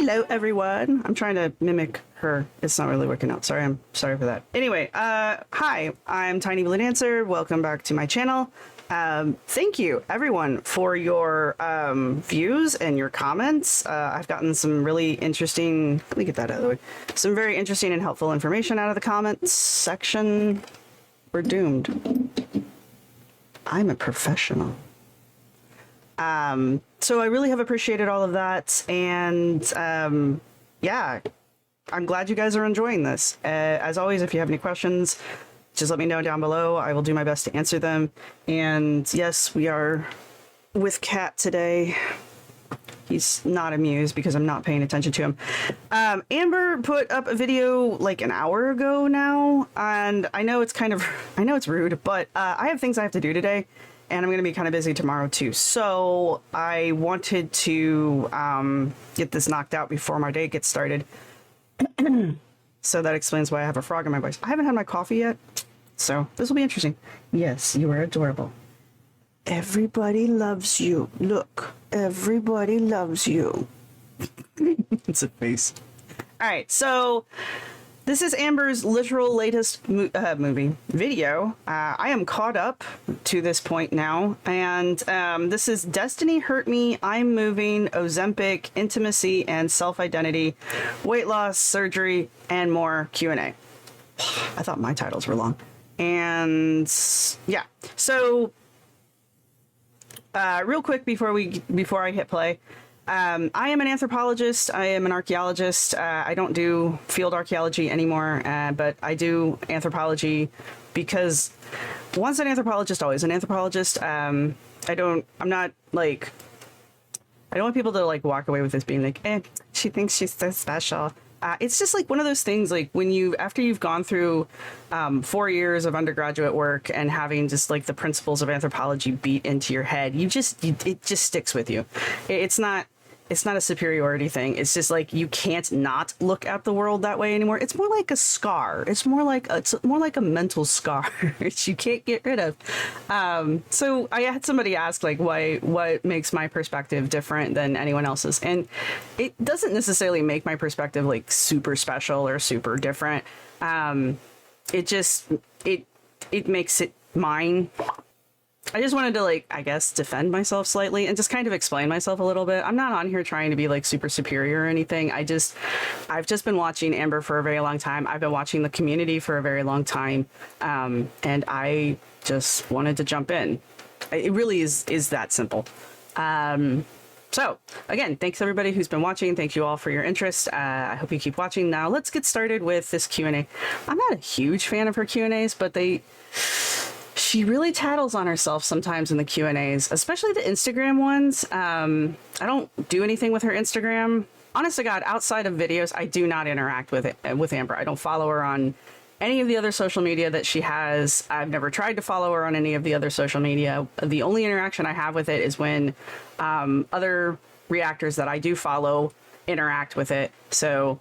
Hello, everyone. I'm trying to mimic her. It's not really working out. Sorry, I'm sorry for that. Anyway, hi, I'm Tiny Blue Dancer. Welcome back to my channel. Thank you, everyone, for your views and your comments. I've gotten some really interesting, let me get that out of the way, some very interesting and helpful information out of the comments section. We're doomed. I'm a professional. So I really have appreciated all of that, and yeah, I'm glad you guys are enjoying this. As always, if you have any questions, just let me know down below. I will do my best to answer them. And yes, we are with Cat today. He's not amused because I'm not paying attention to him. Amber put up a video like an hour ago now, and I know it's rude, but I have things I have to do today. And I'm going to be kind of busy tomorrow too. So I wanted to get this knocked out before my day gets started. So that explains why I have a frog in my voice. I haven't had my coffee yet, so this will be interesting. Yes, you are adorable. Everybody loves you. Look, everybody loves you. It's a face. All right, so this is Amber's literal latest video. I am caught up to this point now, and this is Destiny Hurt Me, I'm Moving, Ozempic, Intimacy and Self-Identity, Weight Loss, Surgery, and More Q&A. I thought my titles were long. And yeah, so real quick before I hit play, I am an anthropologist. I am an archaeologist. I don't do field archaeology anymore, but I do anthropology because once an anthropologist, always an anthropologist. I don't want people to like walk away with this being like, she thinks she's so special. It's just like one of those things, like when after you've gone through 4 years of undergraduate work and having just like the principles of anthropology beat into your head, it just sticks with you. It's not a superiority thing. It's just like you can't not look at the world that way anymore. It's more like a scar. It's more like a mental scar that you can't get rid of. So I had somebody ask like what makes my perspective different than anyone else's, and it doesn't necessarily make my perspective like super special or super different. It makes it mine. I just wanted to, like, I guess, defend myself slightly and just kind of explain myself a little bit. I'm not on here trying to be, like, super superior or anything. I've just been watching Amber for a very long time. I've been watching the community for a very long time. And I just wanted to jump in. It really is that simple. So, again, thanks everybody who's been watching. Thank you all for your interest. I hope you keep watching. Now, let's get started with this Q&A. I'm not a huge fan of her Q&As, but she really tattles on herself sometimes in the Q&As, especially the Instagram ones. I don't do anything with her Instagram. Honest to God, outside of videos, I do not interact with Amber. I don't follow her on any of the other social media that she has. I've never tried to follow her on any of the other social media. The only interaction I have with it is when other reactors that I do follow interact with it. So,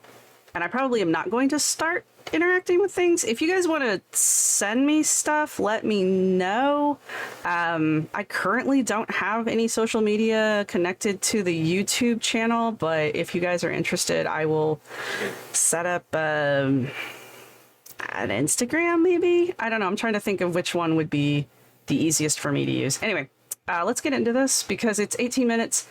and I probably am not going to start interacting with things. If you guys want to send me stuff, let me know. I currently don't have any social media connected to the YouTube channel, but if you guys are interested, I will set up an Instagram maybe. I don't know. I'm trying to think of which one would be the easiest for me to use. Anyway, let's get into this because it's 18 minutes.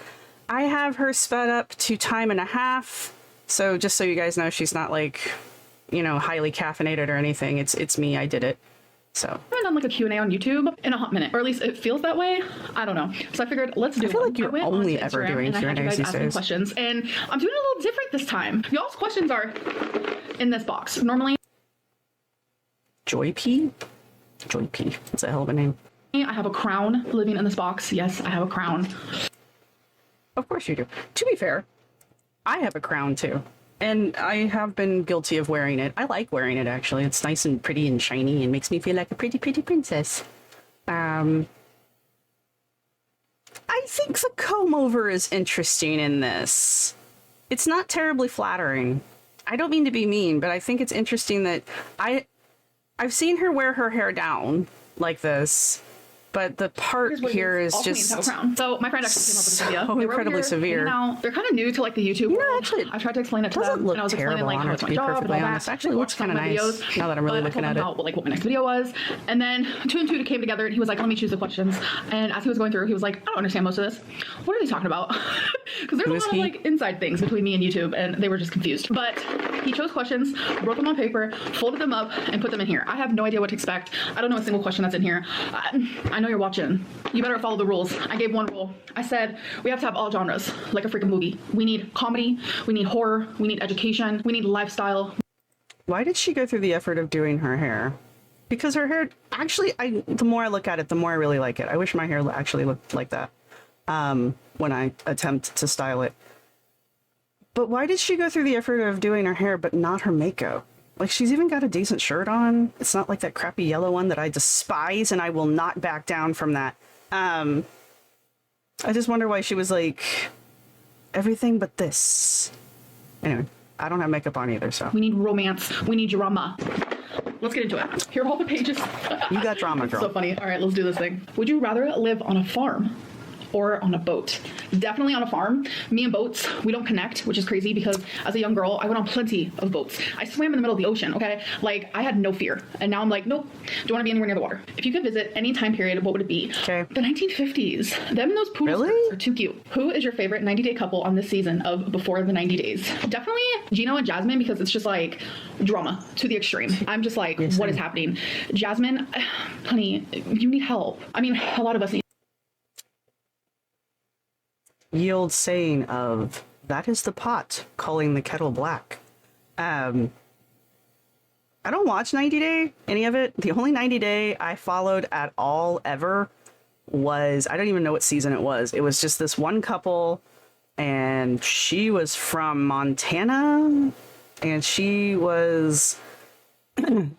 I have her sped up to time and a half. So just so you guys know, she's not like, you know, highly caffeinated or anything. It's me. I did it. So I haven't done like a Q&A on YouTube in a hot minute, or at least it feels that way. I don't know. So I figured let's do it. I feel like you're only ever doing Q&As these days. Questions, and I'm doing a little different this time. Y'all's questions are in this box. Normally, Joy P? Joy P. That's a hell of a name. I have a crown living in this box. Yes, I have a crown. Of course you do. To be fair, I have a crown too. And I have been guilty of wearing it. I like wearing it, actually. It's nice and pretty and shiny and makes me feel like a pretty, pretty princess. I think the comb over is interesting in this. It's not terribly flattering. I don't mean to be mean, but I think it's interesting that I've seen her wear her hair down like this, But the part Here's what it here is All just queens have a crown. So my friend actually came up with this idea. so They were over incredibly here severe. hanging out. They're kind of new to like the YouTube world. actually, I tried to explain it to doesn't them, look and I was explaining terrible like on how it, it's to my be job and perfectly all honest. that. Actually, They it watched looks kinda some of my nice videos, now that I'm really but I looking told at him it. about like what my next video was, and then two and two came together, and he was like, "Let me choose the questions." And as he was going through, he was like, "I don't understand most of this. What are they talking about?" Because there's a lot of like inside things between me and YouTube, and they were just confused. But he chose questions, wrote them on paper, folded them up, and put them in here. I have no idea what to expect. I don't know a single question that's in here. I know you're watching. You better follow the rules. I gave one rule. I said we have to have all genres, like a freaking movie. We need comedy, we need horror, we need education, we need lifestyle. Why did she go through the effort of doing her hair? Because her hair, actually, the more I look at it, the more I really like it. I wish my hair actually looked like that when I attempt to style it. But why did she go through the effort of doing her hair but not her makeup? Like, she's even got a decent shirt on. It's not like that crappy yellow one that I despise, and I will not back down from that. I just wonder why she was like, everything but this. Anyway, I don't have makeup on either, so. We need romance. We need drama. Let's get into it. Here are all the pages. You got drama, girl. So funny. All right, let's do this thing. Would you rather live on a farm or on a boat? Definitely on a farm. Me and boats, we don't connect, which is crazy because as a young girl, I went on plenty of boats. I swam in the middle of the ocean, okay? Like, I had no fear. And now I'm like, nope, don't want to be anywhere near the water. If you could visit any time period, what would it be? Okay. The 1950s. Them and those poodle skirts are too cute. Who is your favorite 90-day couple on this season of Before the 90 Days? Definitely Gino and Jasmine, because it's just like drama to the extreme. I'm just like, what is happening? Jasmine, honey, you need help. I mean, a lot of us need. Ye old saying of, that is the pot calling the kettle black. I don't watch 90 Day, any of it. The only 90 Day I followed at all ever was, I don't even know what season it was. It was just this one couple, and she was from Montana, and she was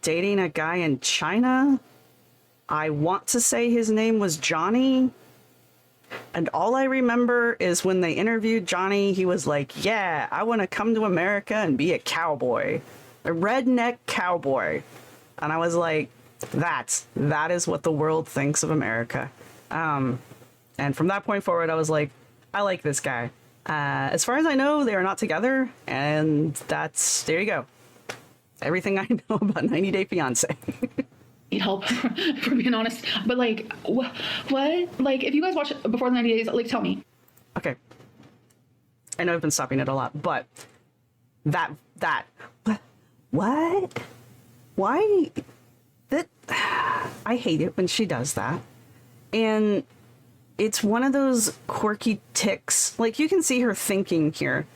dating a guy in China. I want to say his name was Johnny. And all I remember is when they interviewed Johnny, he was like, yeah, I want to come to America and be a cowboy, a redneck cowboy. And I was like, that is what the world thinks of America. And from that point forward, I was like, I like this guy. As far as I know, they are not together. And there you go. Everything I know about 90 Day Fiancé. Need help for being honest, but like what like if you guys watch Before the 90 Days, like tell me. Okay, I know I've been stopping it a lot, but that what why that I hate it when she does that, and it's one of those quirky ticks. Like, you can see her thinking here.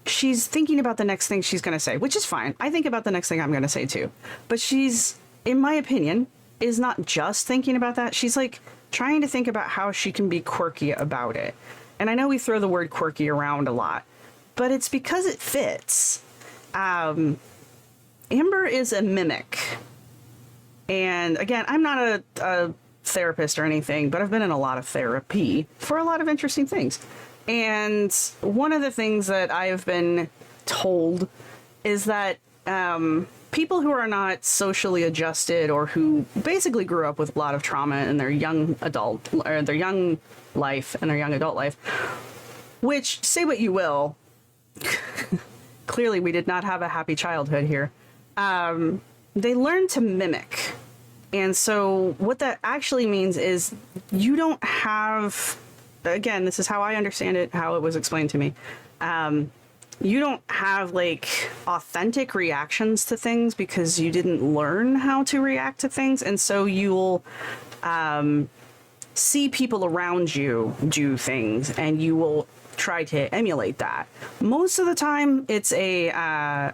She's thinking about the next thing she's going to say, which is fine. I think about the next thing I'm going to say too. But she's, in my opinion, is not just thinking about that. She's like trying to think about how she can be quirky about it. And I know we throw the word quirky around a lot, but it's because it fits. Amber is a mimic. And again, I'm not a therapist or anything, but I've been in a lot of therapy for a lot of interesting things. And one of the things that I've been told is that people who are not socially adjusted, or who basically grew up with a lot of trauma in their young adult or their young life and their young adult life, which, say what you will, clearly we did not have a happy childhood here. They learn to mimic. And so what that actually means is you don't have, again, this is how I understand it, how it was explained to me. You don't have like authentic reactions to things because you didn't learn how to react to things. And so you'll see people around you do things and you will try to emulate that. Most of the time it's a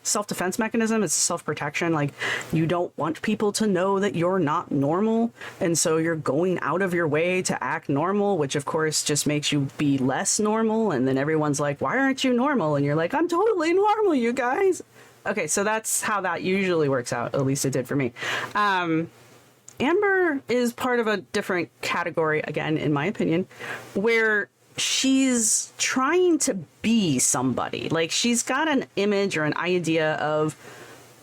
self-defense mechanism. It's self-protection. Like, you don't want people to know that you're not normal, and so you're going out of your way to act normal, which of course just makes you be less normal. And then everyone's like, why aren't you normal? And you're like, I'm totally normal, you guys. Okay, so that's how that usually works out. At least it did for me. Amber is part of a different category, again, in my opinion, where she's trying to be somebody. Like, she's got an image or an idea of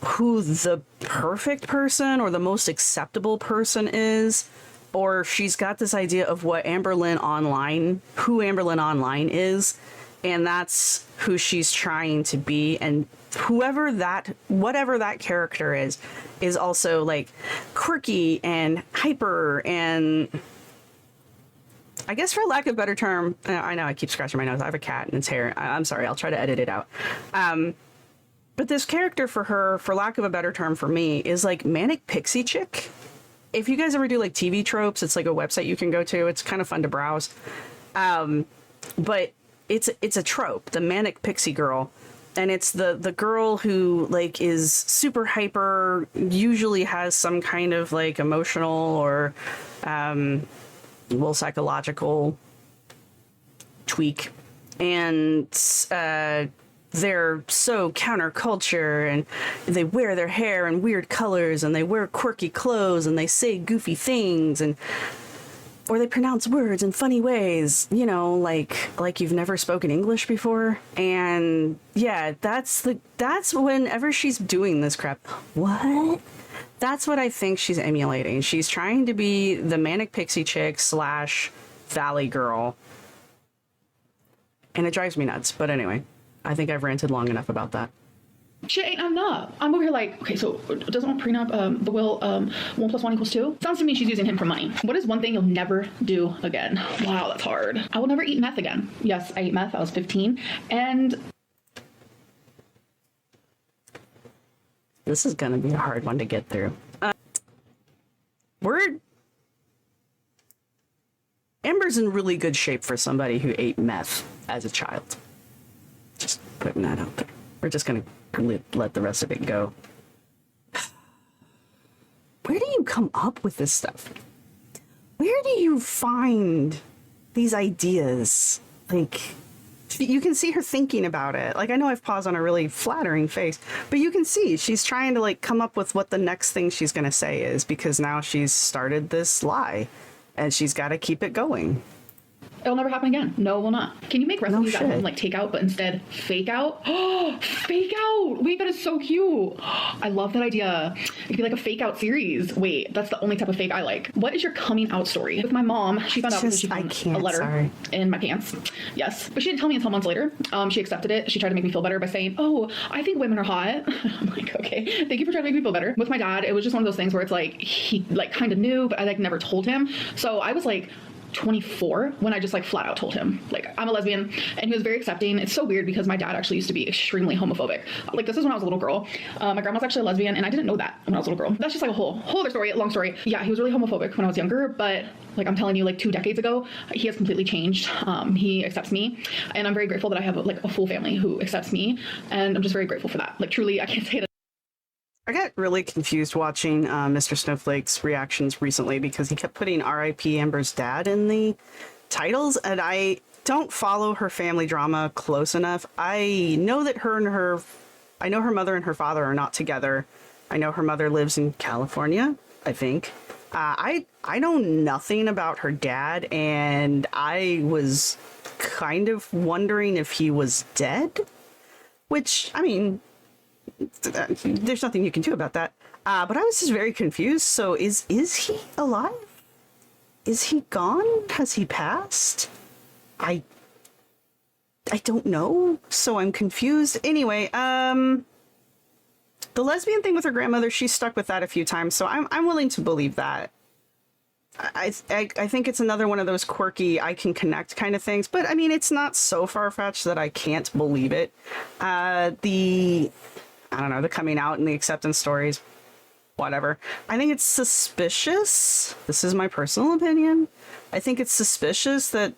who the perfect person or the most acceptable person is, or she's got this idea of what Amberlynn Online, who Amberlynn Online is, and that's who she's trying to be. And whatever that character is also like quirky and hyper and, I guess for lack of a better term, I know I keep scratching my nose. I have a cat and its hair. I'm sorry. I'll try to edit it out. But this character for her, for lack of a better term for me, is like manic pixie chick. If you guys ever do like TV tropes, it's like a website you can go to. It's kind of fun to browse. But it's a trope, the manic pixie girl. And it's the girl who like is super hyper, usually has some kind of like emotional or psychological tweak, and they're so counterculture, and they wear their hair in weird colors, and they wear quirky clothes, and they say goofy things, or they pronounce words in funny ways, you know, like you've never spoken English before. And yeah, that's whenever she's doing this crap. What? That's what I think she's emulating. She's trying to be the manic pixie chick / valley girl. And it drives me nuts. But anyway, I think I've ranted long enough about that. Shit ain't enough. I'm over here like, okay, so doesn't want prenup, the will, 1 + 1 = 2? Sounds to me she's using him for money. What is one thing you'll never do again? Wow, that's hard. I will never eat meth again. Yes, I ate meth. I was 15. And this is going to be a hard one to get through. Amber's in really good shape for somebody who ate meth as a child. Just putting that out there. We're just going to let the rest of it go. Where do you come up with this stuff? Where do you find these ideas? Like, you can see her thinking about it. Like, I know I've paused on a really flattering face, but you can see she's trying to like come up with what the next thing she's going to say is, because now she's started this lie and she's got to keep it going. It'll never happen again. No, it will not. Can you make recipes at home like takeout, but instead fake out? Oh, fake out! Wait, that is so cute. I love that idea. It could be like a fake out series. Wait, that's the only type of fake I like. What is your coming out story? With my mom, she found out because she found a letter in my pants. Yes, but she didn't tell me until months later. She accepted it. She tried to make me feel better by saying, "Oh, I think women are hot." I'm like, okay, thank you for trying to make me feel better. With my dad, it was just one of those things where it's like he like kind of knew, but I like never told him. So I was like 24 when I just like flat out told him like I'm a lesbian, and he was very accepting. It's so weird because my dad actually used to be extremely homophobic. Like, this is when I was a little girl. My grandma's actually a lesbian, and I didn't know that when I was a little girl. That's just like a whole other story, long story. Yeah, he was really homophobic when I was younger, but like I'm telling you, like 2 decades ago, he has completely changed. He accepts me, and I'm very grateful that I have like a full family who accepts me, and I'm just very grateful for that. Like, truly, I can't say it. I got really confused watching Mr. Snowflake's reactions recently because he kept putting R.I.P. Amber's dad in the titles, and I don't follow her family drama close enough. I know that I know her mother and her father are not together. I know her mother lives in California, I think. I know nothing about her dad, and I was kind of wondering if he was dead, which, I mean, there's nothing you can do about that. But I was just very confused. So is he alive? Is he gone? Has he passed? I don't know. So I'm confused. Anyway, the lesbian thing with her grandmother, she stuck with that a few times. So I'm willing to believe that. I think it's another one of those quirky, I can connect kind of things. But I mean, it's not so far-fetched that I can't believe it. I don't know, the coming out and the acceptance stories, whatever. I think it's suspicious. This is my personal opinion. I think it's suspicious that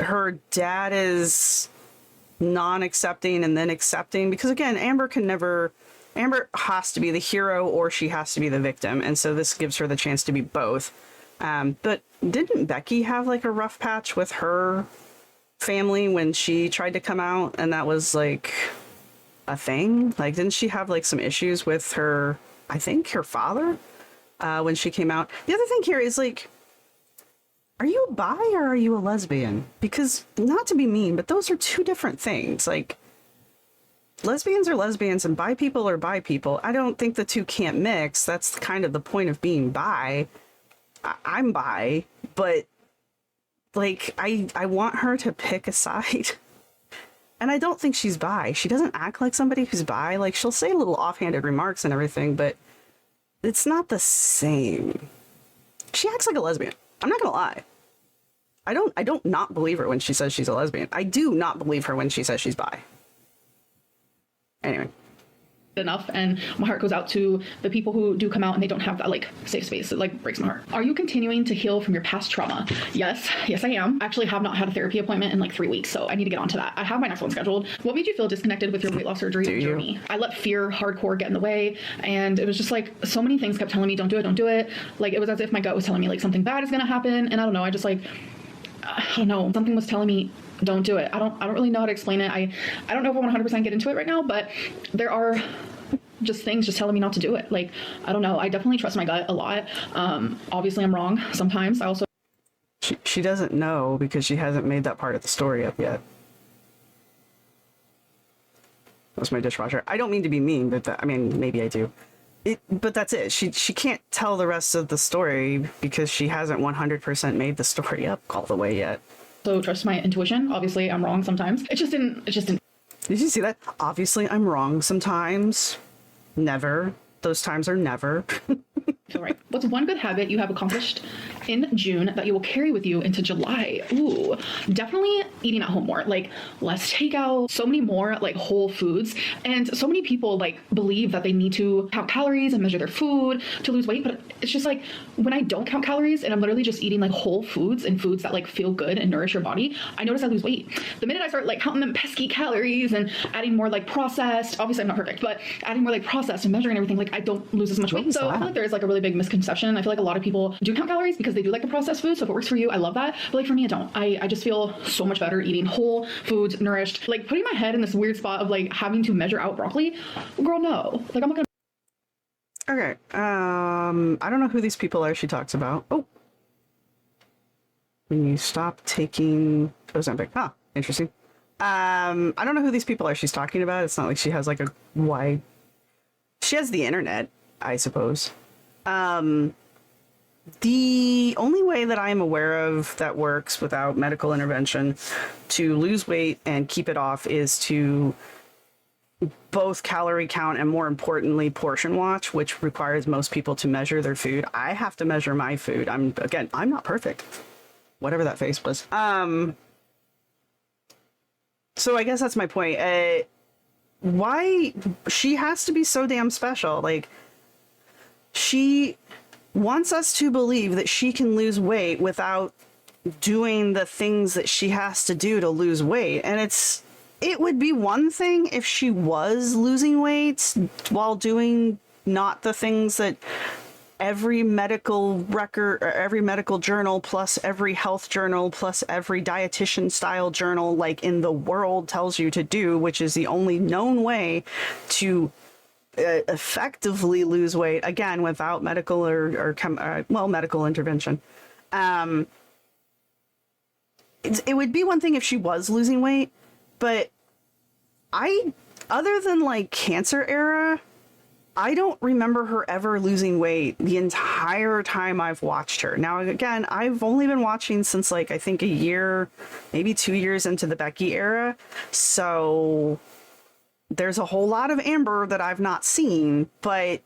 her dad is non-accepting and then accepting, because again, Amber has to be the hero or she has to be the victim. And so this gives her the chance to be both. But didn't Becky have like a rough patch with her family when she tried to come out, and that was like a thing? Like, didn't she have like some issues with her, I think her father, when she came out? The other thing here is like, are you a bi or are you a lesbian? Because, not to be mean, but those are two different things. Like, lesbians are lesbians and bi people are bi people. I don't think the two can't mix. That's kind of the point of being bi. I'm bi, but like I want her to pick a side. And I don't think she's bi. She doesn't act like somebody who's bi. Like, she'll say little offhanded remarks and everything, but it's not the same. She acts like a lesbian. I'm not gonna lie. I don't not believe her when she says she's a lesbian. I do not believe her when she says she's bi. Anyway. Enough, and my heart goes out to the people who do come out and they don't have that like safe space. It like breaks my heart. Are you continuing to heal from your past trauma? Yes I am. Actually have not had a therapy appointment in like 3 weeks, so I need to get onto that. I have my next one scheduled. What made you feel disconnected with your weight loss surgery journey? I let fear hardcore get in the way, and it was just like so many things kept telling me don't do it. Like it was as if my gut was telling me like something bad is gonna happen, and I don't know, I just like I don't know, something was telling me don't do it. I don't really know how to explain it. I don't know if I want to 100% get into it right now, but there are just things just telling me not to do it. Like, I don't know. I definitely trust my gut a lot. Obviously I'm wrong sometimes. I also... She doesn't know because she hasn't made that part of the story up yet. That's my dishwasher. I don't mean to be mean, but I mean, maybe I do. But that's it. She can't tell the rest of the story because she hasn't 100% made the story up all the way yet. So trust my intuition. Obviously I'm wrong sometimes. It just didn't... Did you see that? Obviously I'm wrong sometimes. Never. Those times are never. Feel right. What's one good habit you have accomplished in June that you will carry with you into July? Ooh, definitely eating at home more. Like less takeout, so many more like whole foods. And so many people like believe that they need to count calories and measure their food to lose weight. But it's just like when I don't count calories and I'm literally just eating like whole foods and foods that like feel good and nourish your body, I notice I lose weight. The minute I start like counting them pesky calories and adding more like processed, obviously I'm not perfect, but adding more like processed and measuring everything, like I don't lose as much weight. So I feel like there is like a really big misconception. I feel like a lot of people do count calories because they do like the processed food. So if it works for you, I love that. But like for me, I don't. I just feel so much better eating whole foods, nourished. Like putting my head in this weird spot of like having to measure out broccoli. Girl, no. Like I'm not gonna. Okay. I don't know who these people are she talks about. Oh. When you stop taking ozempic. Huh. Interesting. I don't know who these people are she's talking about. It's not like she has like a wide... She has the internet, I suppose. The only way that I'm aware of that works without medical intervention to lose weight and keep it off is to both calorie count and, more importantly, portion watch, which requires most people to measure their food. I have to measure my food. I'm not perfect. Whatever that face was. So I guess that's my point. Why she has to be so damn special? Like, she wants us to believe that she can lose weight without doing the things that she has to do to lose weight. And it would be one thing if she was losing weight while doing not the things that every medical record or every medical journal plus every health journal plus every dietitian style journal like in the world tells you to do, which is the only known way to effectively lose weight, again, without medical or medical intervention. It would be one thing if she was losing weight, but other than like cancer era, I don't remember her ever losing weight the entire time I've watched her. Now, again, I've only been watching since like, I think a year, maybe 2 years into the Becky era. So there's a whole lot of Amber that I've not seen, but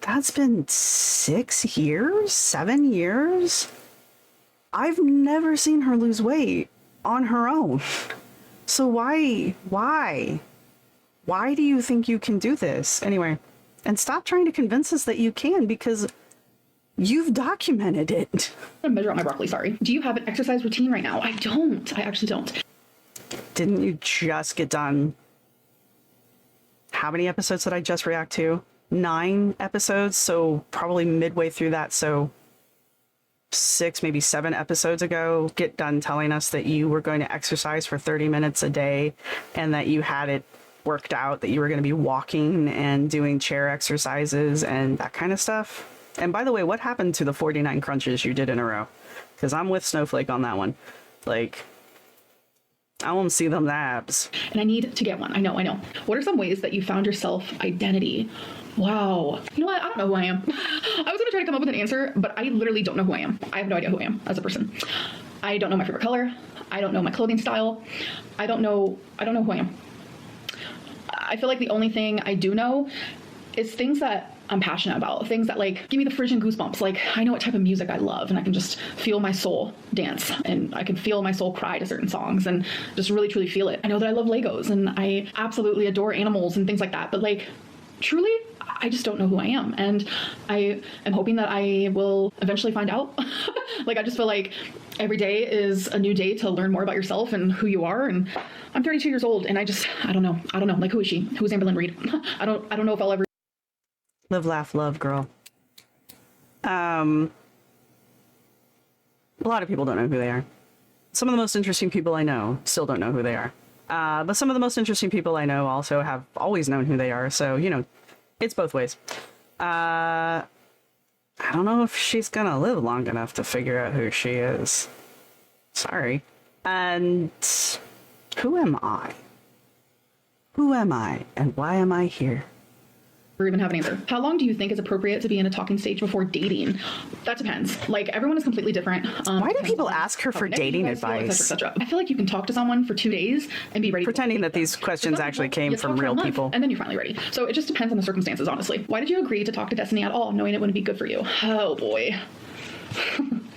that's been 6 years, 7 years. I've never seen her lose weight on her own. So why do you think you can do this? Anyway, and stop trying to convince us that you can, because you've documented it. I'm gonna measure out my broccoli, sorry. Do you have an exercise routine right now? I don't. I actually don't. Didn't you just get done? How many episodes did I just react to? 9 episodes, so probably midway through that, so 6, maybe 7 episodes ago, get done telling us that you were going to exercise for 30 minutes a day and that you had it worked out, that you were going to be walking and doing chair exercises and that kind of stuff. And by the way, what happened to the 49 crunches you did in a row? Because I'm with Snowflake on that one. Like, I want to see them abs. And I need to get one. I know. What are some ways that you found your self-identity? Wow. You know what? I don't know who I am. I was going to try to come up with an answer, but I literally don't know who I am. I have no idea who I am as a person. I don't know my favorite color. I don't know my clothing style. I don't know who I am. I feel like the only thing I do know is things that I'm passionate about, things that like give me the Frisian goosebumps. Like I know what type of music I love and I can just feel my soul dance and I can feel my soul cry to certain songs and just really truly feel it. I know that I love Legos and I absolutely adore animals and things like that. But like truly, I just don't know who I am. And I am hoping that I will eventually find out. Like I just feel like every day is a new day to learn more about yourself and who you are. And I'm 32 years old and I don't know. Like who is she? Who is Amberlynn Reid? I don't know if I'll ever Live, laugh, love, girl. A lot of people don't know who they are. Some of the most interesting people I know still don't know who they are. But some of the most interesting people I know also have always known who they are. So, you know, it's both ways. I don't know if she's gonna live long enough to figure out who she is. Sorry. And who am I? Who am I and why am I here? or even have an answer. How long do you think is appropriate to be in a talking stage before dating? That depends. Like everyone is completely different. Why do people ask her for dating advice? Et cetera. I feel like you can talk to someone for 2 days and be ready. Pretending that these questions actually came from real people. And then you're finally ready. So it just depends on the circumstances, honestly. Why did you agree to talk to Destiny at all, knowing it wouldn't be good for you? Oh boy.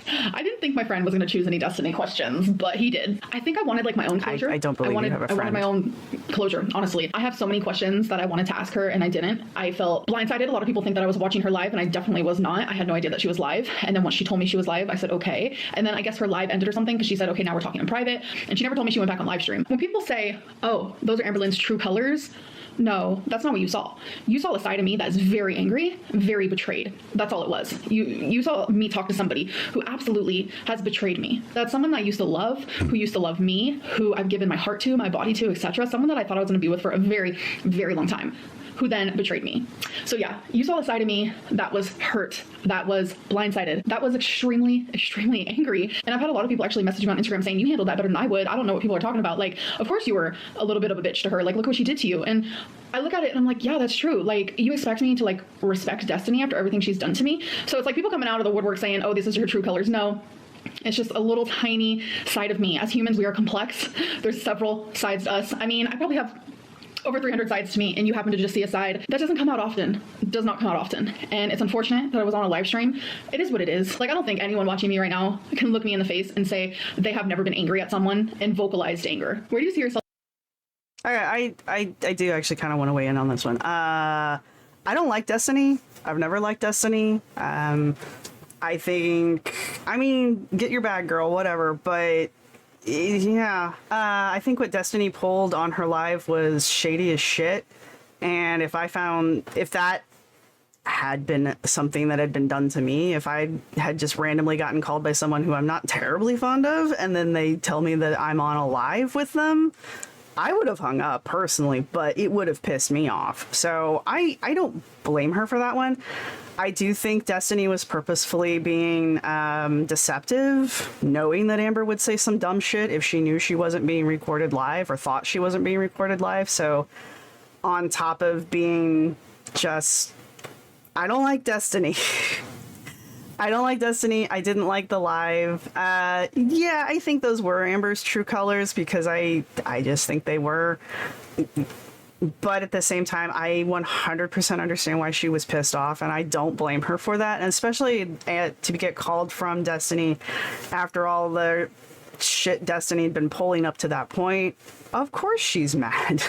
I didn't think my friend was going to choose any Destiny questions, but he did. I think I wanted like my own closure. I don't believe you have a friend. I wanted my own closure, honestly. I have so many questions that I wanted to ask her and I didn't. I felt blindsided. A lot of people think that I was watching her live and I definitely was not. I had no idea that she was live. And then once she told me she was live, I said, okay. And then I guess her live ended or something because she said, okay, now we're talking in private. And she never told me she went back on live stream. When people say, oh, those are Amberlynn's true colors, no, that's not what you saw. You saw a side of me that is very angry, very betrayed. That's all it was. You saw me talk to somebody who absolutely has betrayed me. That's someone that I used to love, who used to love me, who I've given my heart to, my body to, etc. Someone that I thought I was going to be with for a very, very long time, who then betrayed me. So yeah, you saw a side of me that was hurt, that was blindsided, that was extremely, extremely angry. And I've had a lot of people actually message me on Instagram saying, you handled that better than I would. I don't know what people are talking about. Like, of course you were a little bit of a bitch to her. Like, look what she did to you. And I look at it and I'm like, yeah, that's true. Like, you expect me to like respect Destiny after everything she's done to me. So it's like people coming out of the woodwork saying, oh, this is her true colors. No. It's just a little tiny side of me. As humans, we are complex. There's several sides to us. I mean, I probably have over 300 sides to me, and you happen to just see a side that doesn't come out often. It does not come out often. And it's unfortunate that I was on a live stream. It is what it is. Like, I don't think anyone watching me right now can look me in the face and say they have never been angry at someone and vocalized anger. Where do you see yourself? I do actually kind of want to weigh in on this one. I don't like Destiny. I've never liked Destiny. I think, I mean, get your bag, girl, whatever, but yeah, I think what Destiny pulled on her live was shady as shit. And if that had been something that had been done to me, if I had just randomly gotten called by someone who I'm not terribly fond of, and then they tell me that I'm on a live with them, I would have hung up personally, but it would have pissed me off. So I don't blame her for that one. I do think Destiny was purposefully being deceptive, knowing that Amber would say some dumb shit if she knew she wasn't being recorded live or thought she wasn't being recorded live. So on top of being just, I don't like Destiny. I don't like Destiny. I didn't like the live. Yeah, I think those were Amber's true colors because I just think they were. But at the same time, I 100% understand why she was pissed off, and I don't blame her for that. And especially to get called from Destiny after all the shit Destiny had been pulling up to that point. Of course she's mad.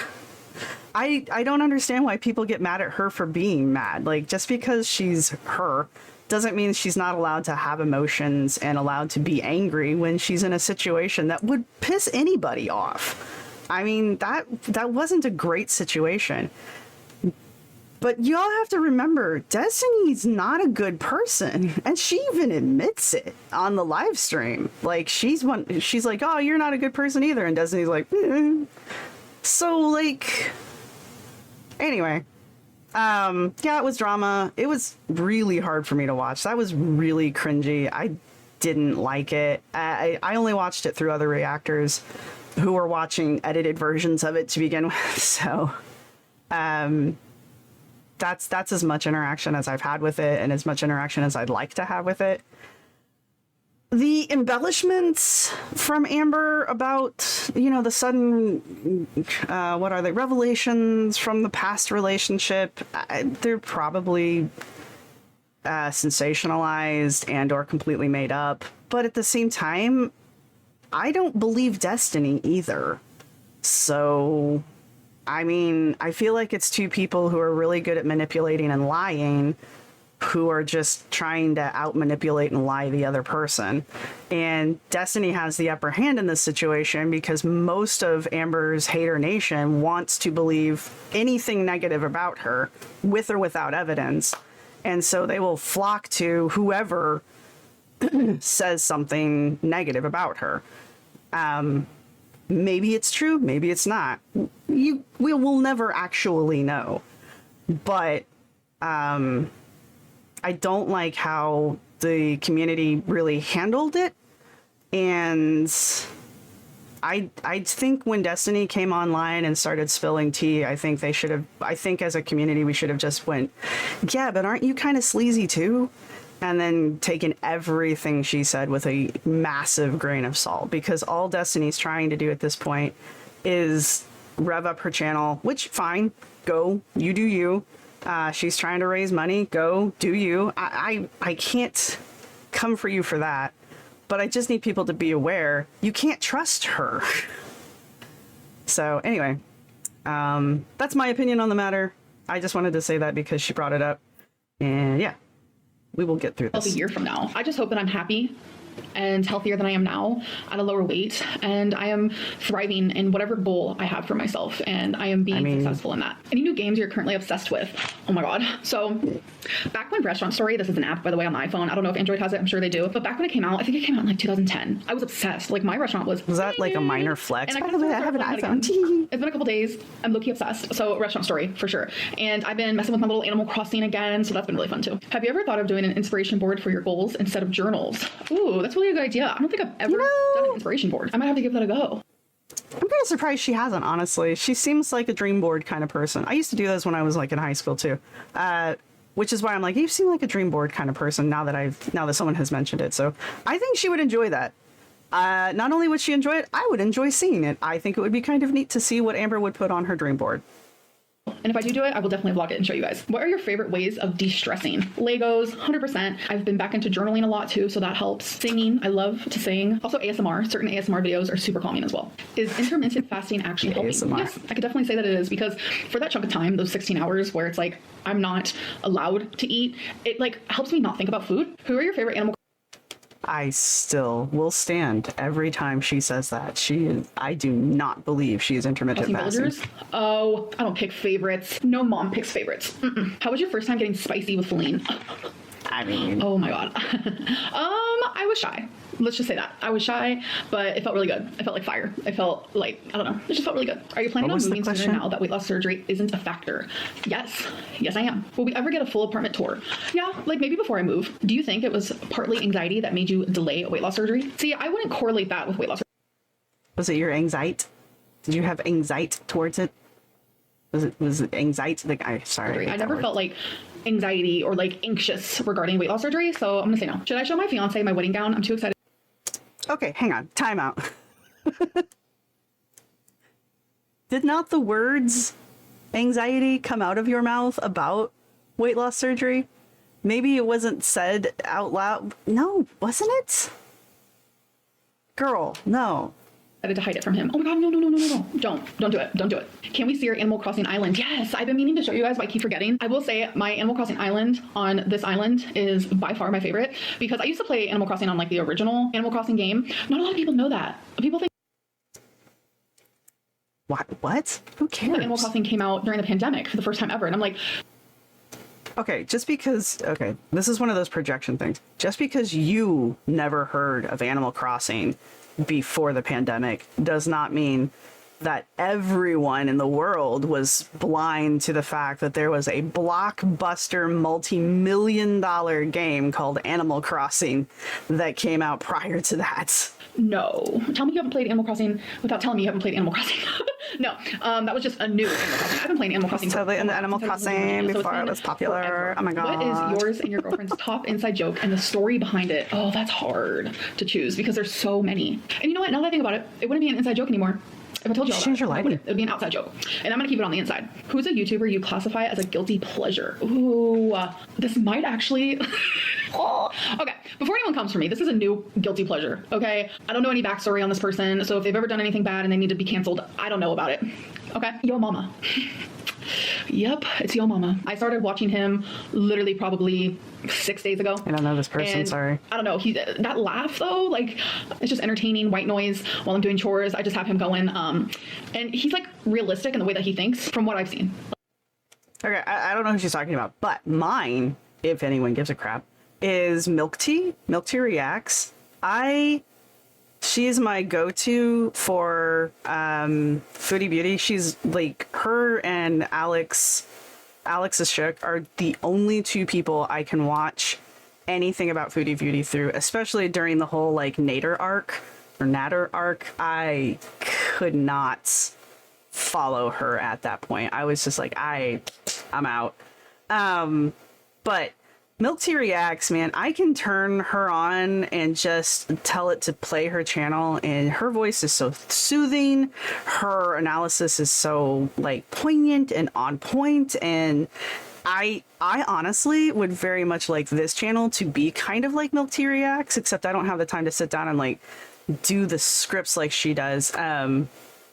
I don't understand why people get mad at her for being mad. Like, just because she's her doesn't mean she's not allowed to have emotions and allowed to be angry when she's in a situation that would piss anybody off. I mean, that wasn't a great situation. But y'all have to remember, Destiny's not a good person. And she even admits it on the live stream. Like, she's like, oh, you're not a good person either. And Destiny's like, So, like, anyway. Yeah, it was drama. It was really hard for me to watch. That was really cringy. I didn't like it. I only watched it through other reactors. who were watching edited versions of it to begin with. So that's as much interaction as I've had with it, and as much interaction as I'd like to have with it. The embellishments from Amber about, you know, the sudden, what are they, revelations from the past relationship, they're probably sensationalized and or completely made up. But at the same time, I don't believe Destiny either. So, I mean, I feel like it's two people who are really good at manipulating and lying, who are just trying to out-manipulate and lie the other person. And Destiny has the upper hand in this situation because most of Amber's hater nation wants to believe anything negative about her, with or without evidence. And so they will flock to whoever says something negative about her. Maybe it's true, maybe it's not. We will never actually know. But I don't like how the community really handled it. And I think when Destiny came online and started spilling tea, I think as a community we should have just went, yeah, but aren't you kind of sleazy too? And then taken everything she said with a massive grain of salt, because all Destiny's trying to do at this point is rev up her channel, which fine, go, you do you. She's trying to raise money, go, do you. I can't come for you for that, but I just need people to be aware you can't trust her. So anyway, that's my opinion on the matter. I just wanted to say that because she brought it up, and yeah, we will get through this. A year from now. I just hope that I'm happy and healthier than I am now, at a lower weight, and I am thriving in whatever goal I have for myself, and I am being successful in that. Any new games you're currently obsessed with? Oh my god. So back when Restaurant Story, this is an app by the way on the iPhone, I don't know if Android has it, I'm sure they do, but back when it came out, I think it came out in like 2010, I was obsessed. Like my restaurant was that like a minor flex? And by the way, I have an iPhone. It's been a couple days, I'm low-key obsessed. So Restaurant Story for sure, and I've been messing with my little Animal Crossing again, so that's been really fun too. Have you ever thought of doing an inspiration board for your goals instead of journals? Ooh, that's really a good idea. I don't think I've ever done an inspiration board. I might have to give that a go. I'm kind of surprised she hasn't, honestly. She seems like a dream board kind of person. I used to do those when I was like in high school too. Which is why I'm like, you seem like a dream board kind of person now that someone has mentioned it. So I think she would enjoy that. Not only would she enjoy it, I would enjoy seeing it. I think it would be kind of neat to see what Amber would put on her dream board. And if I do it, I will definitely vlog it and show you guys. What are your favorite ways of de-stressing? Legos, 100%. I've been back into journaling a lot too, so that helps. Singing, I love to sing. Also ASMR, certain ASMR videos are super calming as well. Is intermittent fasting actually helping? ASMR. Yes, I could definitely say that it is, because for that chunk of time, those 16 hours where it's like, I'm not allowed to eat, it like helps me not think about food. Who are your favorite animal? I still will stand every time she says that. I do not believe she is intermittent fasting. Oh, I don't pick favorites. No mom picks favorites. How was your first time getting spicy with Feline? I mean, oh my god. I was shy. Let's just say that. I was shy, but it felt really good. I felt like fire. I felt like, I don't know. It just felt really good. Are you planning on moving sooner now that weight loss surgery isn't a factor? Yes. Yes, I am. Will we ever get a full apartment tour? Yeah, like maybe before I move. Do you think it was partly anxiety that made you delay a weight loss surgery? See, I wouldn't correlate that with weight loss surgery. Was it your anxiety? Did you have anxiety towards it? Was it anxiety? Like, I never felt like anxiety or like anxious regarding weight loss surgery, so I'm gonna say no. Should I show my fiance my wedding gown? I'm too excited. Okay, hang on. Time out. Did not the words anxiety come out of your mouth about weight loss surgery? Maybe it wasn't said out loud. No, wasn't it? Girl, no. To hide it from him. Oh my god, no. Don't do it. Don't do it. Can we see your Animal Crossing island? Yes, I've been meaning to show you guys, but I keep forgetting. I will say my Animal Crossing island on this island is by far my favorite, because I used to play Animal Crossing on like the original Animal Crossing game. Not a lot of people know that. People think what? Who cares? Animal Crossing came out during the pandemic for the first time ever, and I'm like, okay, this is one of those projection things. Just because you never heard of Animal Crossing before the pandemic does not mean that everyone in the world was blind to the fact that there was a blockbuster multi-million-dollar game called Animal Crossing that came out prior to that. No. Tell me you haven't played Animal Crossing without telling me you haven't played Animal Crossing. No, that was just a new Animal Crossing. I've been playing Animal Crossing. Totally in the Animal Crossing before it was popular. Forever. Oh my god. What is yours and your girlfriend's top inside joke and the story behind it? Oh, that's hard to choose because there's so many. And you know what? Now that I think about it, it wouldn't be an inside joke anymore. If I told you all Change that, your lighting. it would be an outside joke. And I'm going to keep it on the inside. Who's a YouTuber you classify as a guilty pleasure? Ooh, this might actually... Oh. Okay, before anyone comes for me, this is a new guilty pleasure, okay? I don't know any backstory on this person, so if they've ever done anything bad and they need to be canceled, I don't know about it, okay? Yo Mama. Yep, it's Yo Mama. I started watching him literally probably 6 days ago. I don't know this person, And sorry. I don't know. That laugh though, like it's just entertaining, white noise while I'm doing chores. I just have him going. And he's like realistic in the way that he thinks from what I've seen. Okay, I don't know who she's talking about, but mine, if anyone gives a crap, is Milk Tea. Milk Tea Reacts. She's my go-to for foodie beauty. She's like, her and Alex's Shook are the only two people I can watch anything about foodie beauty through, especially during the whole like Nader arc or Nader arc. I could not follow her at that point. I was just like, I'm out. But Milk Tea Reacts, man, I can turn her on and just tell it to play her channel, and her voice is so soothing. Her analysis is so like poignant and on point, and I honestly would very much like this channel to be kind of like Milk Tea Reacts, except I don't have the time to sit down and like do the scripts like she does.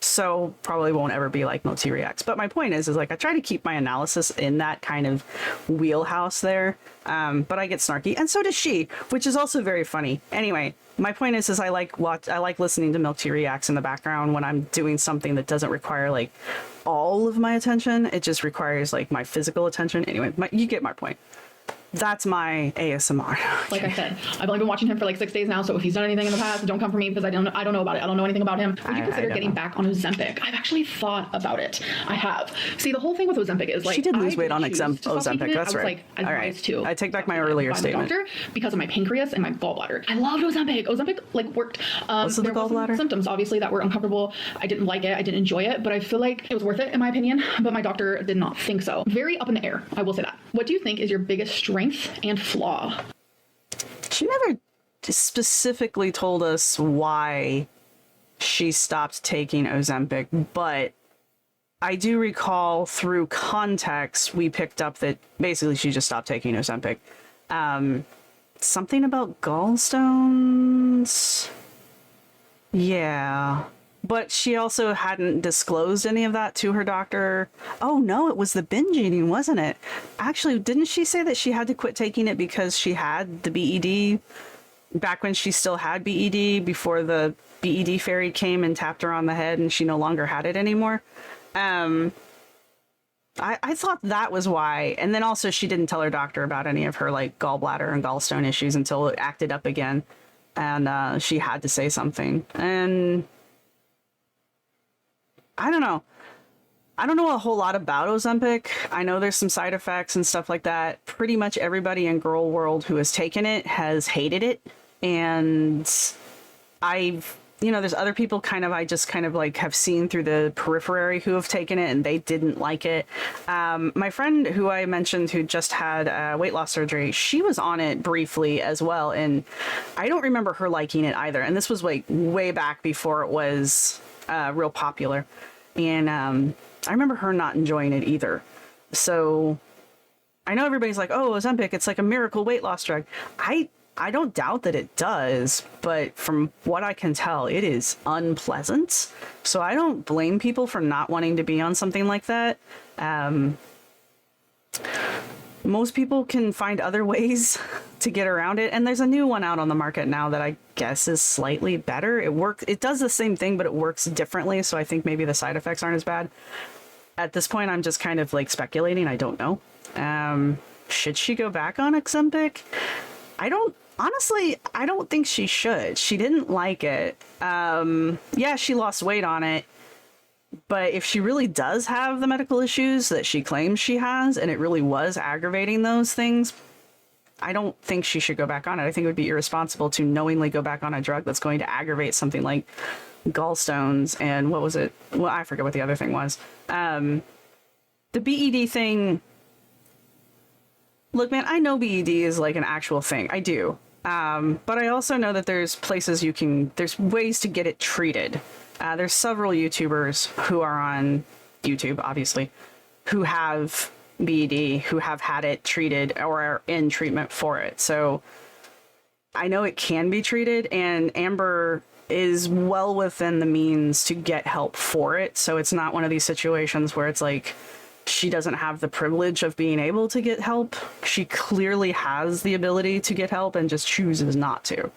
So probably won't ever be like Milk Tea Reacts. But my point is like I try to keep my analysis in that kind of wheelhouse there. But I get snarky, and so does she, which is also very funny. Anyway, my point is I like listening to Milk Tea Reacts in the background when I'm doing something that doesn't require like all of my attention. It just requires like my physical attention. Anyway, you get my point. That's my ASMR. Like I said, I've only been watching him for like 6 days now, so if he's done anything in the past, don't come for me because I don't know about it. I don't know anything about him. Would you consider getting back on Ozempic? I've actually thought about it. I have. See, the whole thing with Ozempic is like... She did lose weight on Ozempic, that's right. I was advised to. I take back my earlier statement. Doctor because of my pancreas and my gallbladder. I loved Ozempic. Ozempic like worked. Was it the gallbladder? Symptoms, obviously, that were uncomfortable. I didn't like it. I didn't enjoy it, but I feel like it was worth it in my opinion, but my doctor did not think so. Very up in the air, I will say that. What do you think is your biggest strength and flaw? She never specifically told us why she stopped taking Ozempic, but I do recall through context we picked up that basically she just stopped taking Ozempic. Something about gallstones? Yeah. But she also hadn't disclosed any of that to her doctor. Oh no, it was the binge eating, wasn't it? Actually, didn't she say that she had to quit taking it because she had the BED back when she still had BED before the BED fairy came and tapped her on the head and she no longer had it anymore? I thought that was why. And then also she didn't tell her doctor about any of her like gallbladder and gallstone issues until it acted up again. And she had to say something. And I don't know. I don't know a whole lot about Ozempic. I know there's some side effects and stuff like that. Pretty much everybody in girl world who has taken it has hated it. And there's other people I just kind of like have seen through the periphery who have taken it and they didn't like it. My friend who I mentioned who just had weight loss surgery, she was on it briefly as well. And I don't remember her liking it either. And this was like way back before it was real popular. And I remember her not enjoying it either. So I know everybody's like, oh, Ozempic, it's like a miracle weight loss drug. I don't doubt that it does, but from what I can tell, it is unpleasant. So I don't blame people for not wanting to be on something like that. Most people can find other ways to get around it, and there's a new one out on the market now that I guess is slightly better. It does the same thing, but it works differently, so I think maybe the side effects aren't as bad. At this point, I'm just kind of like speculating. I don't know. Should she go back on Ozempic? I don't think she should. She didn't like it. Yeah, she lost weight on it. But if she really does have the medical issues that she claims she has, and it really was aggravating those things, I don't think she should go back on it. I think it would be irresponsible to knowingly go back on a drug that's going to aggravate something like gallstones and what was it? Well, I forget what the other thing was. The BED thing. Look, man, I know BED is like an actual thing. I do. But I also know that there's places there's ways to get it treated. There's several YouTubers who are on YouTube, obviously, who have BED, who have had it treated or are in treatment for it. So I know it can be treated, and Amber is well within the means to get help for it. So it's not one of these situations where it's like she doesn't have the privilege of being able to get help. She clearly has the ability to get help and just chooses not to.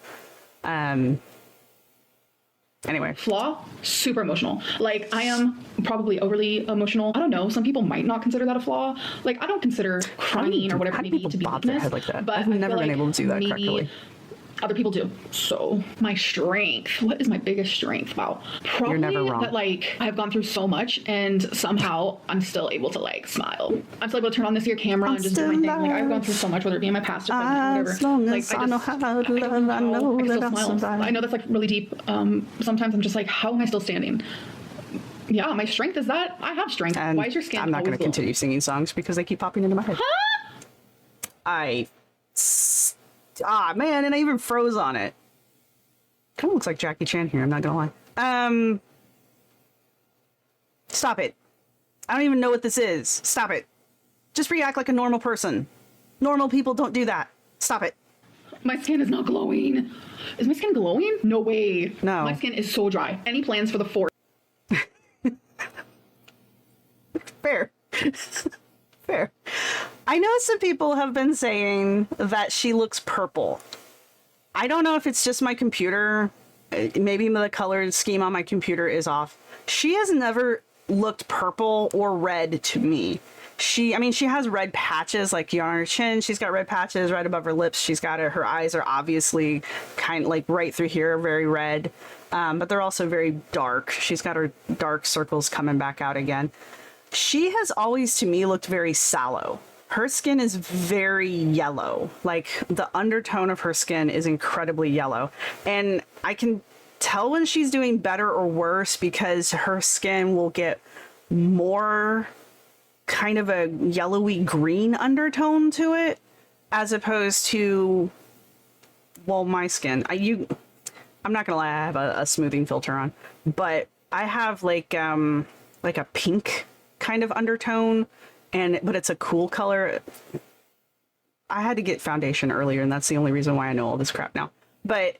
Anyway. Flaw, super emotional. Like, I am probably overly emotional. I don't know. Some people might not consider that a flaw. Like, I don't consider crying or whatever it may be to be weakness. Like that? But I've never been able to do that correctly. Other people do. So my strength, what is my biggest strength? Wow. Probably You're never wrong. That like I've gone through so much and somehow I'm still able to like smile. I'm still able to turn on this here camera and just do my thing. Like I've gone through so much, whether it be in my past or whatever. As long like as I know how to love, I know that I'll survive. I know that's like really deep. Sometimes I'm just like, how am I still standing? Yeah, my strength is that I have strength. And why is your skin I'm not going to continue singing songs because they keep popping into my head. Huh? Man, and I even froze on it. Kind of looks like Jackie Chan here, I'm not gonna lie. Stop it. I don't even know what this is. Stop it. Just react like a normal person. Normal people don't do that. Stop it. My skin is not glowing. Is my skin glowing? No way. No. My skin is so dry. Any plans for the 4th? Fair. Fair. I know some people have been saying that she looks purple. I don't know if it's just my computer. Maybe the color scheme on my computer is off. She has never looked purple or red to me. She has red patches like here on her chin. She's got red patches right above her lips. She's got her eyes are obviously kind of like right through here, very red. But they're also very dark. She's got her dark circles coming back out again. She has always, to me, looked very sallow. Her skin is very yellow. Like, the undertone of her skin is incredibly yellow. And I can tell when she's doing better or worse because her skin will get more kind of a yellowy green undertone to it, as opposed to, well, my skin. I'm not gonna lie, I have a smoothing filter on, but I have like a pink kind of undertone, but it's a cool color. I had to get foundation earlier, and that's the only reason why I know all this crap now. But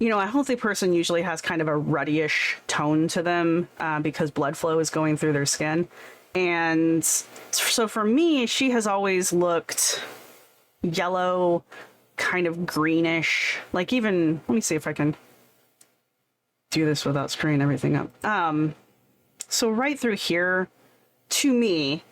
a healthy person usually has kind of a ruddyish tone to them because blood flow is going through their skin. And so for me, she has always looked yellow, kind of greenish. Like even, let me see if I can do this without screwing everything up. So right through here, to me,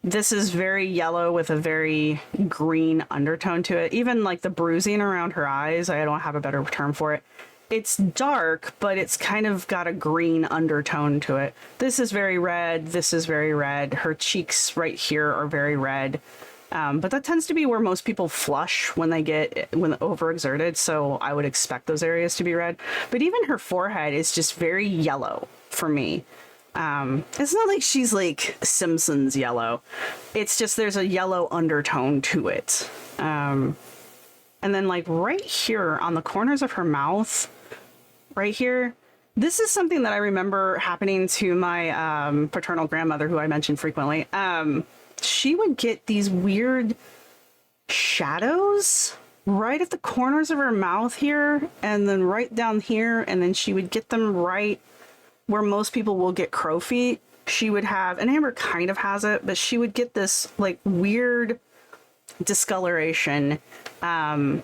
this is very yellow with a very green undertone to it. Even like the bruising around her eyes, I don't have a better term for it. It's dark, but it's kind of got a green undertone to it. This is very red. This is very red. Her cheeks right here are very red. But that tends to be where most people flush when overexerted. So I would expect those areas to be red. But even her forehead is just very yellow for me. It's not like she's like Simpsons yellow. It's just there's a yellow undertone to it. And then like right here on the corners of her mouth, right here, this is something that I remember happening to my paternal grandmother, who I mention frequently. She would get these weird shadows right at the corners of her mouth here, and then right down here, and then she would get them right where most people will get crow feet. She would have, and Amber kind of has it, but she would get this like weird discoloration. And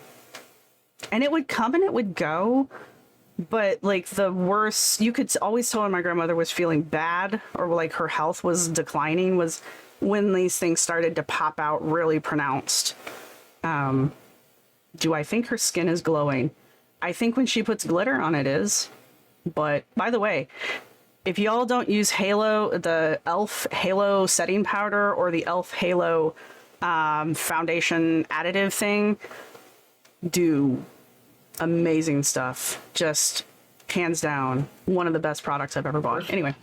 it would come and it would go, but like the worst, you could always tell when my grandmother was feeling bad or like her health was declining was when these things started to pop out really pronounced. Do I think her skin is glowing? I think when she puts glitter on it is. But by the way, if y'all don't use Halo, the Elf Halo setting powder or the Elf Halo foundation additive thing, do amazing stuff. Just hands down, one of the best products I've ever bought. Anyway.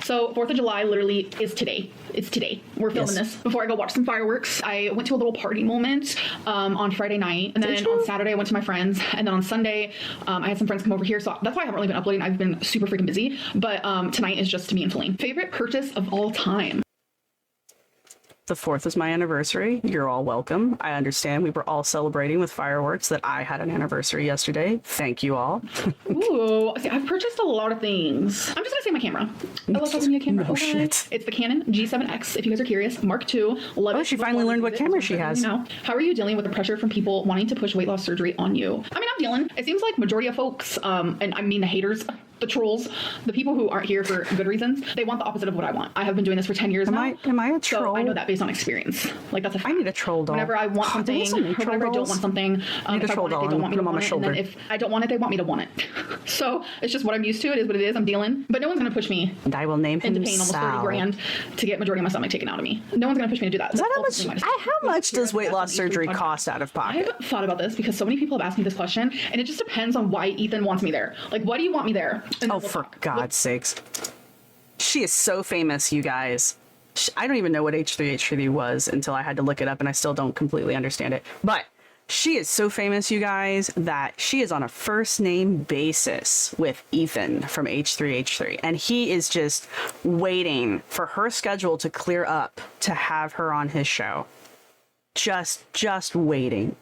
So 4th of July literally is today. It's today. We're filming this before I go watch some fireworks. I went to a little party moment on Friday night. And then on Saturday I went to my friends. And then on Sunday I had some friends come over here. So that's why I haven't really been uploading. I've been super freaking busy. But tonight is just me and Feline. Favorite purchase of all time? The 4th is my anniversary. You're all welcome. I understand we were all celebrating with fireworks that I had an anniversary yesterday. Thank you all. Ooh, see, I've purchased a lot of things. I'm just gonna say my camera. I love having a camera. Oh, shit. It's the Canon G7X, if you guys are curious. Mark II. Love it. Oh, she finally learned what camera she has. How are you dealing with the pressure from people wanting to push weight loss surgery on you? I mean, I'm dealing. It seems like majority of folks, and I mean the haters, the trolls, the people who aren't here for good reasons, they want the opposite of what I want. I have been doing this for 10 years now. Am I a troll? So I know that based on experience. Like that's a fact. I need a troll doll. Whenever I want something, or whenever I don't want something, if I want it, they don't want me to want it. And then if I don't want it, they want me to want it. So it's just what I'm used to. It is what it is. I'm dealing. But no one's gonna push me. And I will name him into paying almost Sal. $30,000 to get majority of my stomach taken out of me. No one's gonna push me to do that. Is that how much? How much does weight loss surgery cost out of pocket? I've thought about this because so many people have asked me this question, and it just depends on why Ethan wants me there. Like, why do you want me there? Oh, for God's sakes. She is so famous, you guys. I don't even know what H3H3 was until I had to look it up, and I still don't completely understand it. But she is so famous, you guys, that she is on a first name basis with Ethan from H3H3. And he is just waiting for her schedule to clear up to have her on his show. Just waiting.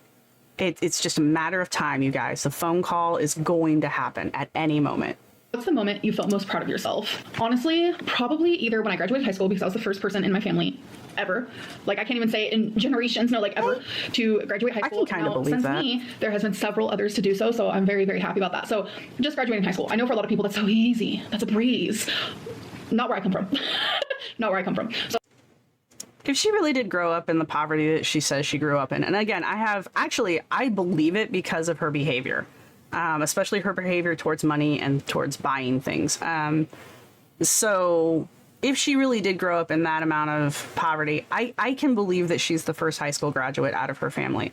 It's just a matter of time, you guys. The phone call is going to happen at any moment. What's the moment you felt most proud of yourself? Honestly, probably either when I graduated high school, because I was the first person in my family ever, like I can't even say in generations, no, like ever, to graduate high school. I can kind of believe since that. Me, there has been several others to do so, so I'm very, very happy about that. So just graduating high school. I know for a lot of people that's so easy. That's a breeze. Not where I come from. Not where I come from. So if she really did grow up in the poverty that she says she grew up in, and again, I believe it because of her behavior. Especially her behavior towards money and towards buying things. So if she really did grow up in that amount of poverty, I can believe that she's the first high school graduate out of her family.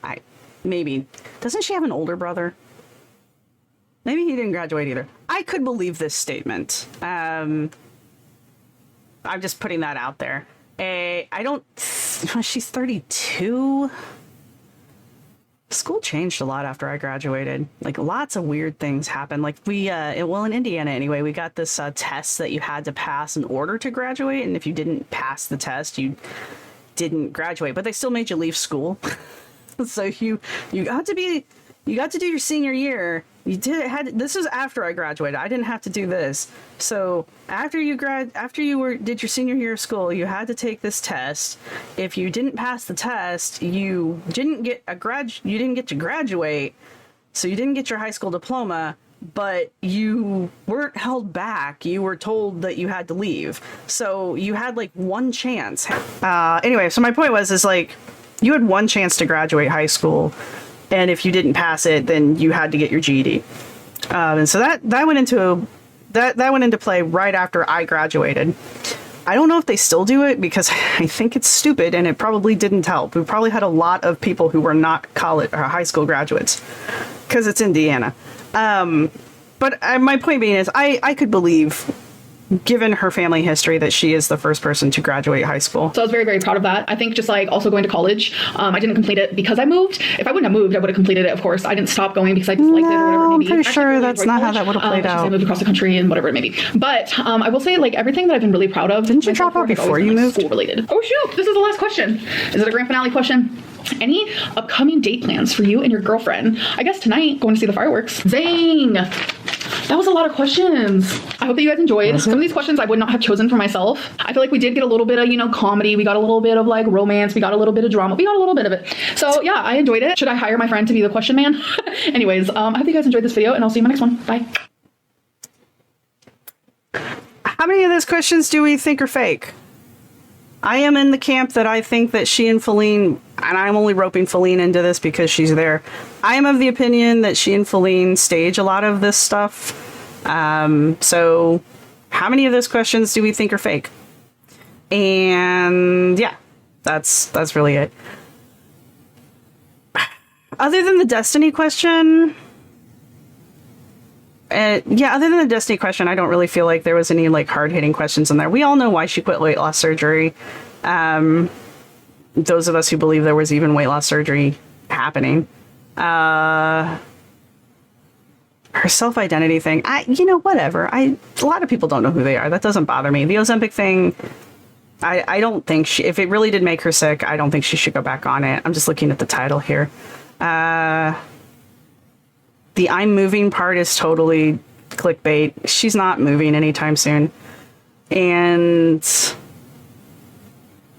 Maybe. Doesn't she have an older brother? Maybe he didn't graduate either. I could believe this statement. I'm just putting that out there. She's 32. School changed a lot after I graduated. Like lots of weird things happened. Like in Indiana anyway, we got this test that you had to pass in order to graduate. And if you didn't pass the test, you didn't graduate, but they still made you leave school. So you got to do your senior year. This was after I graduated. I didn't have to do this. So after you did your senior year of school, you had to take this test. If you didn't pass the test, you didn't get to graduate. So you didn't get your high school diploma, but you weren't held back. You were told that you had to leave. So you had like one chance. Anyway, so my point is like you had one chance to graduate high school. And if you didn't pass it, then you had to get your GED. And so that went into play right after I graduated. I don't know if they still do it because I think it's stupid and it probably didn't help. We probably had a lot of people who were not college or high school graduates because it's Indiana. But my point being is I could believe, given her family history, that she is the first person to graduate high school. So I was very, very proud of that. I think just like also going to college, I didn't complete it because I moved. If I wouldn't have moved, I would have completed it, of course. I didn't stop going because I disliked it or whatever it may be. I'm pretty sure that's not how that would have played out. I moved across the country and whatever it may be. But I will say like everything that I've been really proud of. Didn't you drop out before you moved? School related. Oh shoot, this is the last question. Is it a grand finale question? Any upcoming date plans for you and your girlfriend? I guess tonight, going to see the fireworks. Dang! That was a lot of questions. I hope that you guys enjoyed. Some of these questions I would not have chosen for myself. I feel like we did get a little bit of, comedy. We got a little bit of like romance. We got a little bit of drama. We got a little bit of it. So yeah, I enjoyed it. Should I hire my friend to be the question man? Anyways, I hope you guys enjoyed this video and I'll see you in my next one. Bye. How many of those questions do we think are fake? I am in the camp that I think that she and Feline, and I'm only roping Feline into this because she's there. I am of the opinion that she and Feline stage a lot of this stuff. So how many of those questions do we think are fake? And yeah, that's really it. Other than the Destiny question, other than the Destiny question, I don't really feel like there was any like hard-hitting questions in there. We all know why she quit weight loss surgery. Those of us who believe there was even weight loss surgery happening. Her self-identity thing, whatever. A lot of people don't know who they are. That doesn't bother me. The Ozempic thing, I don't think if it really did make her sick, I don't think she should go back on it. I'm just looking at the title here. The I'm moving part is totally clickbait. She's not moving anytime soon. And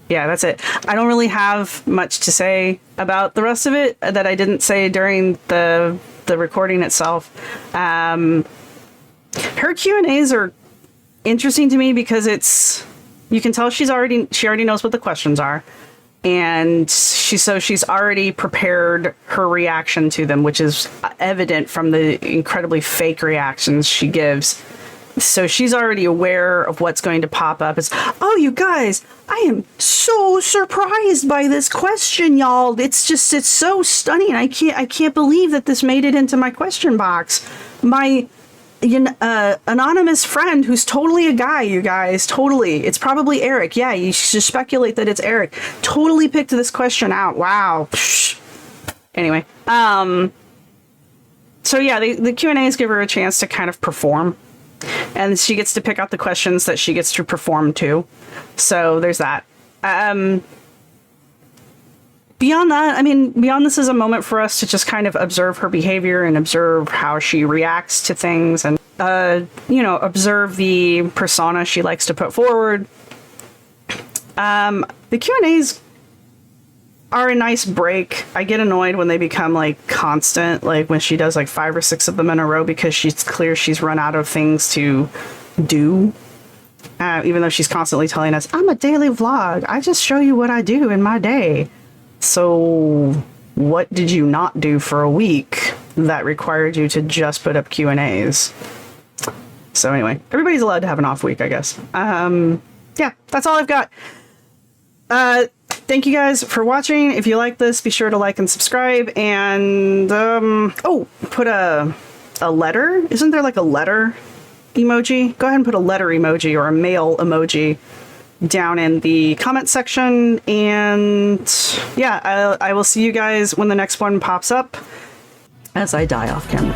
yeah, that's it. I don't really have much to say about the rest of it that I didn't say during the recording itself. Her Q&As are interesting to me because you can tell she already knows what the questions are, and she's already prepared her reaction to them, which is evident from the incredibly fake reactions she gives. So she's already aware of what's going to pop up. It's, oh, you guys, I am so surprised by this question, y'all. It's so stunning. I can't believe that this made it into my question box. My anonymous friend, who's totally a guy, you guys, totally. It's probably Eric. Yeah, you should speculate that it's Eric. Totally picked this question out. Wow. Anyway, so yeah, the Q&As give her a chance to kind of perform. And she gets to pick out the questions that she gets to perform to. So there's that. Beyond that, beyond this is a moment for us to just kind of observe her behavior and observe how she reacts to things and, observe the persona she likes to put forward. The Q&As are a nice break. I get annoyed when they become like constant, like when she does like 5 or 6 of them in a row because she's clear she's run out of things to do. Even though she's constantly telling us, I'm a daily vlog. I just show you what I do in my day. So what did you not do for a week that required you to just put up Q&As? So anyway, everybody's allowed to have an off week, I guess. Yeah, that's all I've got. Thank you guys for watching. If you like this, be sure to like and subscribe. And, put a letter. Isn't there like a letter emoji? Go ahead and put a letter emoji or a mail emoji down in the comment section. And yeah, I will see you guys when the next one pops up as I die off camera.